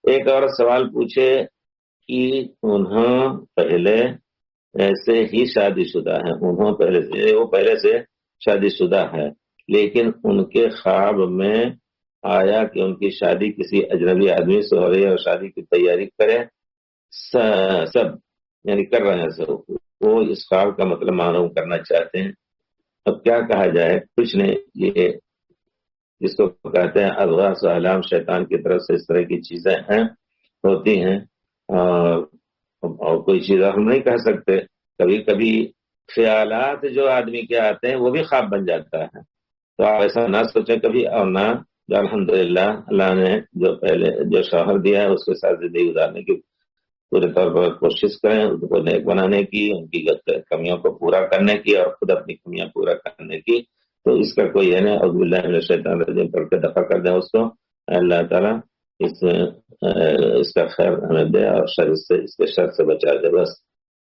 ایک اور سوال پوچھے کہ انہوں پہلے ایسے ہی شادی شدہ ہیں، انہوں پہلے سے، وہ پہلے سے شادی شدہ ہے، لیکن ان کے خواب میں آیا کہ ان کی شادی کسی اجنبی آدمی سے ہو رہی ہے اور شادی کی تیاری کرے سب، یعنی کر رہے ہیں سب، وہ اس خواب کا مطلب معلوم کرنا چاہتے ہیں۔ اب کیا کہا جائے؟ کچھ نہیں، یہ جس کو کہتے ہیں اضغاث و احلام، شیطان کی طرف سے اس طرح کی چیزیں ہیں، ہوتی ہیں، اور کوئی چیز ہم نہیں کہہ سکتے۔ کبھی کبھی خیالات جو آدمی کے آتے ہیں وہ بھی خواب بن جاتا ہے، تو آپ ایسا نہ سوچیں کبھی، اور نہ جو الحمدللہ اللہ نے جو پہلے جو شوہر دیا ہے اس کے ساتھ زندگی گزارنے کی پورے طور پر کوشش کریں، ان کو نیک بنانے کی، ان کی کمیوں کو پورا کرنے کی، اور خود اپنی کمیاں پورا کرنے کی۔ تو اس کا کوئی ہے نا، اعوذ باللہ من الشیطان الرجیم پڑھ کے دفع کر دیں اس کو، اللہ تعالیٰ اس کا خیر ہمیں دے اور شر سے، اس کے شر سے بچا دے، بس۔